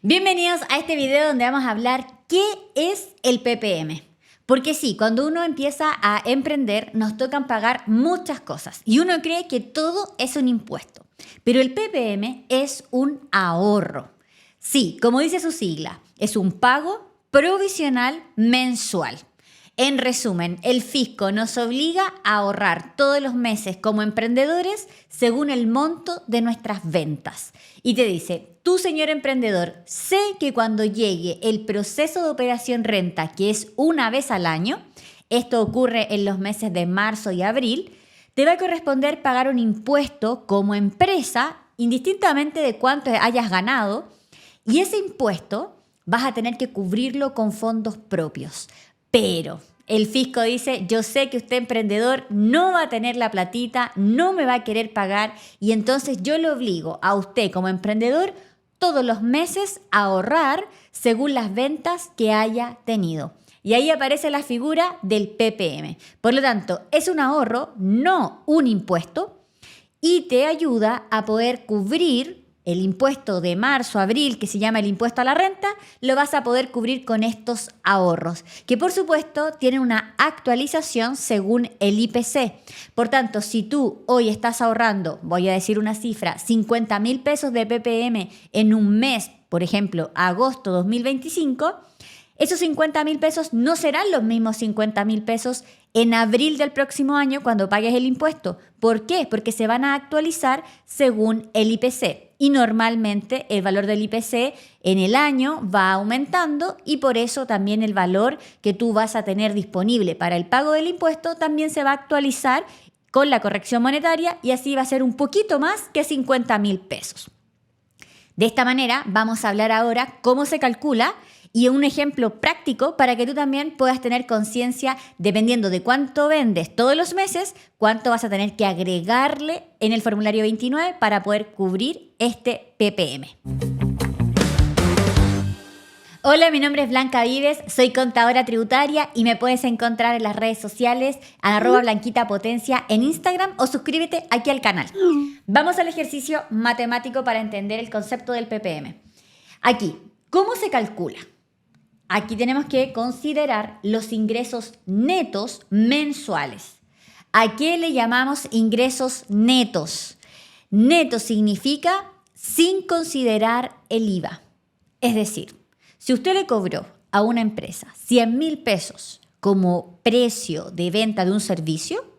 Bienvenidos a este video donde vamos a hablar qué es el PPM. Porque sí, cuando uno empieza a emprender nos tocan pagar muchas cosas y uno cree que todo es un impuesto. Pero el PPM es un ahorro. Sí, como dice su sigla, es un pago provisional mensual. En resumen, el fisco nos obliga a ahorrar todos los meses como emprendedores según el monto de nuestras ventas. Y te dice, tú señor emprendedor, sé que cuando llegue el proceso de operación renta, que es una vez al año, esto ocurre en los meses de marzo y abril, te va a corresponder pagar un impuesto como empresa, indistintamente de cuánto hayas ganado, y ese impuesto vas a tener que cubrirlo con fondos propios. Pero el fisco dice, yo sé que usted emprendedor no va a tener la platita, no me va a querer pagar y entonces yo le obligo a usted como emprendedor todos los meses a ahorrar según las ventas que haya tenido. Y ahí aparece la figura del PPM. Por lo tanto, es un ahorro, no un impuesto, y te ayuda a poder cubrir el impuesto de marzo, abril, que se llama el impuesto a la renta, lo vas a poder cubrir con estos ahorros, que por supuesto tienen una actualización según el IPC. Por tanto, si tú hoy estás ahorrando, voy a decir una cifra, 50.000 pesos de PPM en un mes, por ejemplo, agosto 2025, esos 50.000 pesos no serán los mismos 50.000 pesos en abril del próximo año cuando pagues el impuesto. ¿Por qué? Porque se van a actualizar según el IPC. Y normalmente el valor del IPC en el año va aumentando y por eso también el valor que tú vas a tener disponible para el pago del impuesto también se va a actualizar con la corrección monetaria y así va a ser un poquito más que 50.000 pesos. De esta manera vamos a hablar ahora cómo se calcula y un ejemplo práctico para que tú también puedas tener conciencia, dependiendo de cuánto vendes todos los meses, cuánto vas a tener que agregarle en el formulario 29 para poder cubrir este PPM. Hola, mi nombre es Blanca Vives, soy contadora tributaria y me puedes encontrar en las redes sociales @blanquitapotencia en Instagram o suscríbete aquí al canal. Vamos al ejercicio matemático para entender el concepto del PPM. Aquí, ¿cómo se calcula? Aquí tenemos que considerar los ingresos netos mensuales. ¿A qué le llamamos ingresos netos? Neto significa sin considerar el IVA. Es decir, si usted le cobró a una empresa 100.000 pesos como precio de venta de un servicio,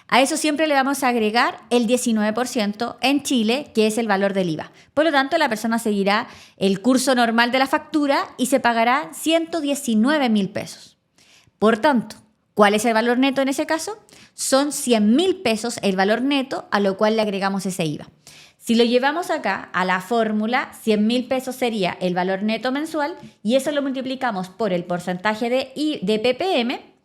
a eso siempre le vamos a agregar el 19% en Chile, que es el valor del IVA. Por lo tanto, la persona seguirá el curso normal de la factura y se pagará 119.000 pesos. Por tanto, ¿cuál es el valor neto en ese caso? Son 100.000 pesos el valor neto, a lo cual le agregamos ese IVA. Si lo llevamos acá a la fórmula, 100.000 pesos sería el valor neto mensual y eso lo multiplicamos por el porcentaje de PPM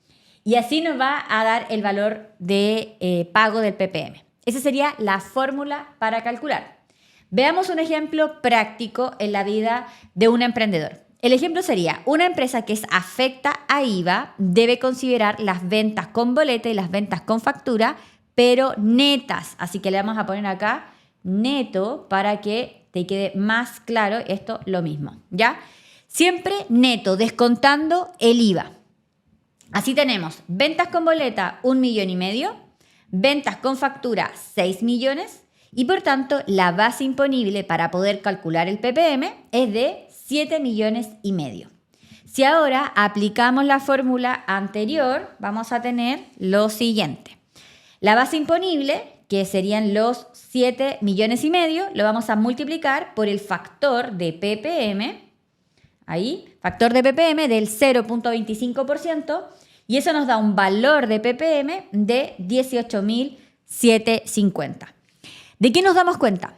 y así nos va a dar el valor de pago del PPM. Esa sería la fórmula para calcular. Veamos un ejemplo práctico en la vida de un emprendedor. El ejemplo sería, una empresa que es afecta a IVA debe considerar las ventas con boleta y las ventas con factura, pero netas. Así que le vamos a poner acá neto para que te quede más claro esto lo mismo, ¿ya? Siempre neto, descontando el IVA. Así tenemos ventas con boleta 1,5 millones, ventas con factura 6 millones y por tanto la base imponible para poder calcular el PPM es de 7,5 millones. Si ahora aplicamos la fórmula anterior, vamos a tener lo siguiente. La base imponible, que serían los 7,5 millones, lo vamos a multiplicar por el factor de PPM, ahí, factor de PPM del 0,25%, y eso nos da un valor de PPM de 18.750. ¿De qué nos damos cuenta?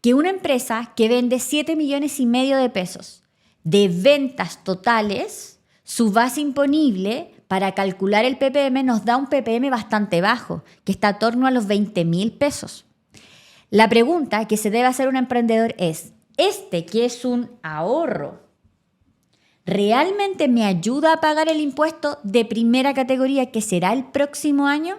Que una empresa que vende 7,5 millones de pesos de ventas totales, su base imponible para calcular el PPM nos da un PPM bastante bajo, que está a torno a los 20.000 pesos. La pregunta que se debe hacer un emprendedor es, que es un ahorro, ¿realmente me ayuda a pagar el impuesto de primera categoría que será el próximo año?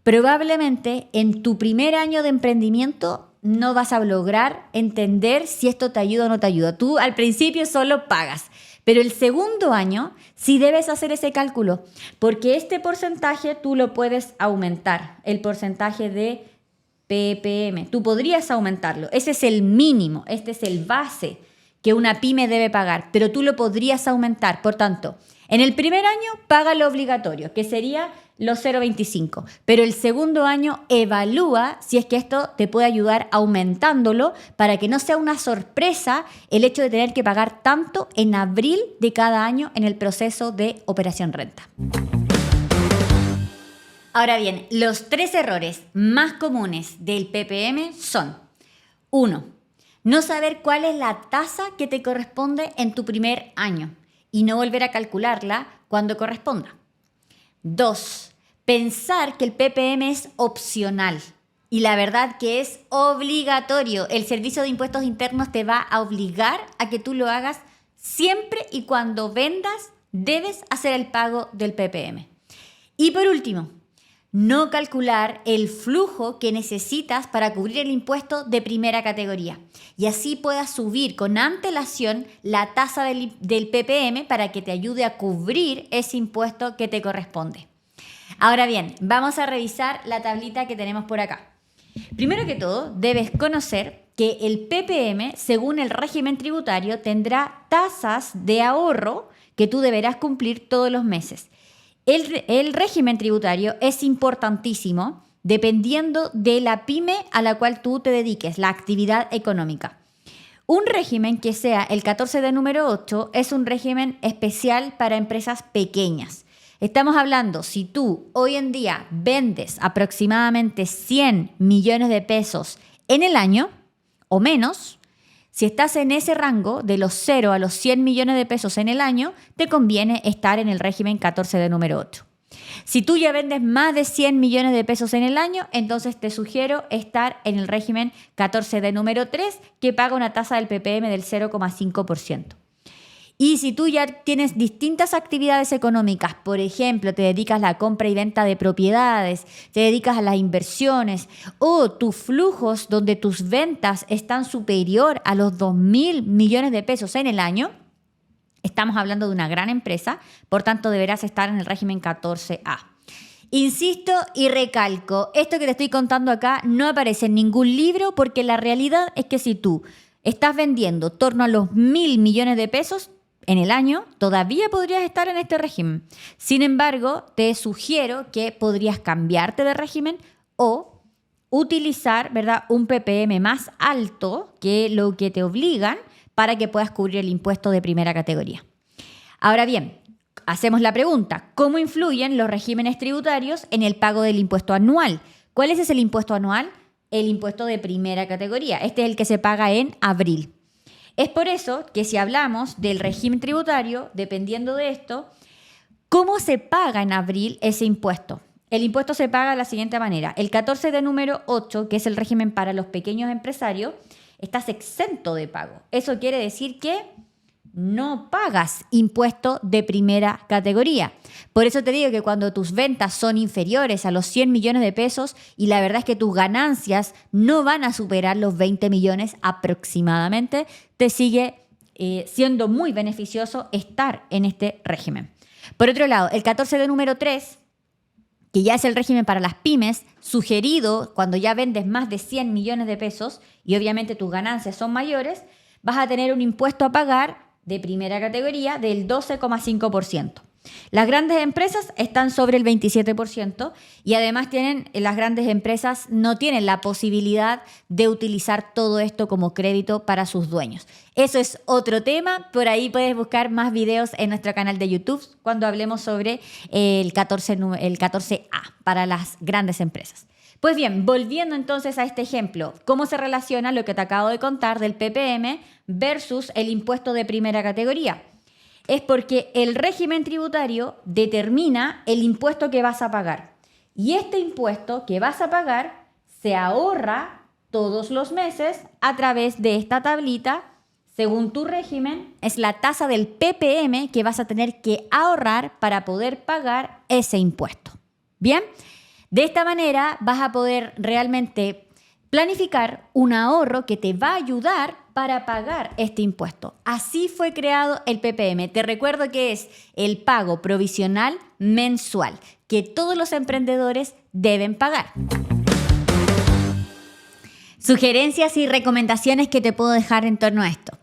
Probablemente en tu primer año de emprendimiento no vas a lograr entender si esto te ayuda o no te ayuda. Tú al principio solo pagas, pero el segundo año sí debes hacer ese cálculo, porque este porcentaje tú lo puedes aumentar, el porcentaje de PPM. Tú podrías aumentarlo. Ese es el mínimo, este es el base que una pyme debe pagar, pero tú lo podrías aumentar. Por tanto, en el primer año paga lo obligatorio, que sería los 0,25, pero el segundo año evalúa si es que esto te puede ayudar aumentándolo para que no sea una sorpresa el hecho de tener que pagar tanto en abril de cada año en el proceso de operación renta. Ahora bien, los 3 errores más comunes del PPM son: 1. No saber cuál es la tasa que te corresponde en tu primer año y no volver a calcularla cuando corresponda. 2. Pensar que el PPM es opcional y la verdad que es obligatorio. El Servicio de Impuestos Internos te va a obligar a que tú lo hagas siempre y cuando vendas, debes hacer el pago del PPM. Y por último, no calcular el flujo que necesitas para cubrir el impuesto de primera categoría y así puedas subir con antelación la tasa del PPM para que te ayude a cubrir ese impuesto que te corresponde. Ahora bien, vamos a revisar la tablita que tenemos por acá. Primero que todo, debes conocer que el PPM, según el régimen tributario, tendrá tasas de ahorro que tú deberás cumplir todos los meses. El régimen tributario es importantísimo dependiendo de la pyme a la cual tú te dediques, la actividad económica. Un régimen que sea el 14 de número 8 es un régimen especial para empresas pequeñas. Estamos hablando, si tú hoy en día vendes aproximadamente 100 millones de pesos en el año o menos, si estás en ese rango de los 0 a los 100 millones de pesos en el año, te conviene estar en el régimen 14 de número 8. Si tú ya vendes más de 100 millones de pesos en el año, entonces te sugiero estar en el régimen 14 de número 3, que paga una tasa del PPM del 0,5%. Y si tú ya tienes distintas actividades económicas, por ejemplo, te dedicas a la compra y venta de propiedades, te dedicas a las inversiones o tus flujos donde tus ventas están superior a los 2.000 millones de pesos en el año, estamos hablando de una gran empresa, por tanto deberás estar en el régimen 14A. Insisto y recalco, esto que te estoy contando acá no aparece en ningún libro porque la realidad es que si tú estás vendiendo torno a los 1.000 millones de pesos, en el año, todavía podrías estar en este régimen. Sin embargo, te sugiero que podrías cambiarte de régimen o utilizar, ¿verdad?, un PPM más alto que lo que te obligan para que puedas cubrir el impuesto de primera categoría. Ahora bien, hacemos la pregunta, ¿cómo influyen los regímenes tributarios en el pago del impuesto anual? ¿Cuál es el impuesto anual? El impuesto de primera categoría. Este es el que se paga en abril. Es por eso que si hablamos del régimen tributario, dependiendo de esto, ¿cómo se paga en abril ese impuesto? El impuesto se paga de la siguiente manera. El 14 de número 8, que es el régimen para los pequeños empresarios, estás exento de pago. Eso quiere decir que no pagas impuesto de primera categoría. Por eso te digo que cuando tus ventas son inferiores a los 100 millones de pesos y la verdad es que tus ganancias no van a superar los 20 millones aproximadamente, te sigue siendo muy beneficioso estar en este régimen. Por otro lado, el 14 de número 3, que ya es el régimen para las pymes, sugerido cuando ya vendes más de 100 millones de pesos y obviamente tus ganancias son mayores, vas a tener un impuesto a pagar de primera categoría del 12,5%. Las grandes empresas están sobre el 27% y además las grandes empresas no tienen la posibilidad de utilizar todo esto como crédito para sus dueños. Eso es otro tema, por ahí puedes buscar más videos en nuestro canal de YouTube cuando hablemos sobre el 14A para las grandes empresas. Pues bien, volviendo entonces a este ejemplo, ¿cómo se relaciona lo que te acabo de contar del PPM versus el impuesto de primera categoría? Es porque el régimen tributario determina el impuesto que vas a pagar. Y este impuesto que vas a pagar se ahorra todos los meses a través de esta tablita. Según tu régimen, es la tasa del PPM que vas a tener que ahorrar para poder pagar ese impuesto. ¿Bien? De esta manera vas a poder realmente planificar un ahorro que te va a ayudar para pagar este impuesto. Así fue creado el PPM. Te recuerdo que es el pago provisional mensual que todos los emprendedores deben pagar. Sugerencias y recomendaciones que te puedo dejar en torno a esto.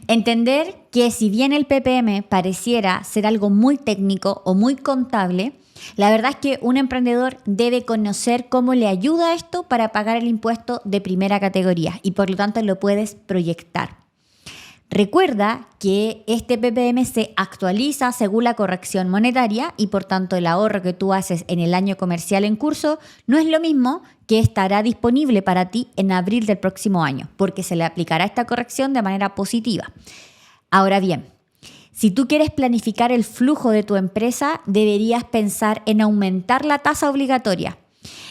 Entender que si bien el PPM pareciera ser algo muy técnico o muy contable, la verdad es que un emprendedor debe conocer cómo le ayuda esto para pagar el impuesto de primera categoría y por lo tanto lo puedes proyectar. Recuerda que este PPM se actualiza según la corrección monetaria y por tanto el ahorro que tú haces en el año comercial en curso no es lo mismo que estará disponible para ti en abril del próximo año, porque se le aplicará esta corrección de manera positiva. Ahora bien, si tú quieres planificar el flujo de tu empresa, deberías pensar en aumentar la tasa obligatoria.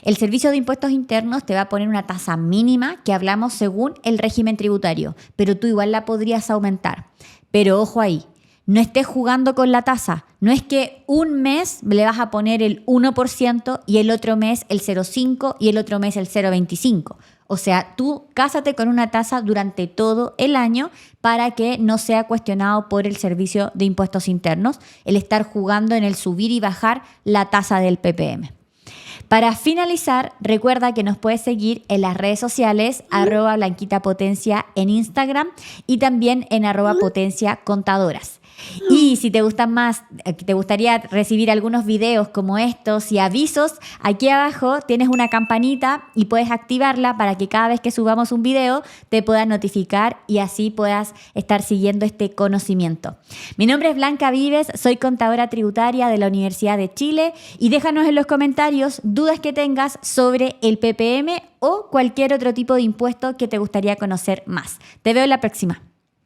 El Servicio de Impuestos Internos te va a poner una tasa mínima que hablamos según el régimen tributario, pero tú igual la podrías aumentar. Pero ojo ahí, no estés jugando con la tasa. No es que un mes le vas a poner el 1% y el otro mes el 0,5% y el otro mes el 0,25%. O sea, tú cásate con una tasa durante todo el año para que no sea cuestionado por el Servicio de Impuestos Internos el estar jugando en el subir y bajar la tasa del PPM. Para finalizar, recuerda que nos puedes seguir en las redes sociales @blanquitapotencia en Instagram y también en @potenciacontadoras. Y si te gustan más, te gustaría recibir algunos videos como estos y avisos, aquí abajo tienes una campanita y puedes activarla para que cada vez que subamos un video te pueda notificar y así puedas estar siguiendo este conocimiento. Mi nombre es Blanca Vives, soy contadora tributaria de la Universidad de Chile y déjanos en los comentarios dudas que tengas sobre el PPM o cualquier otro tipo de impuesto que te gustaría conocer más. Te veo en la próxima.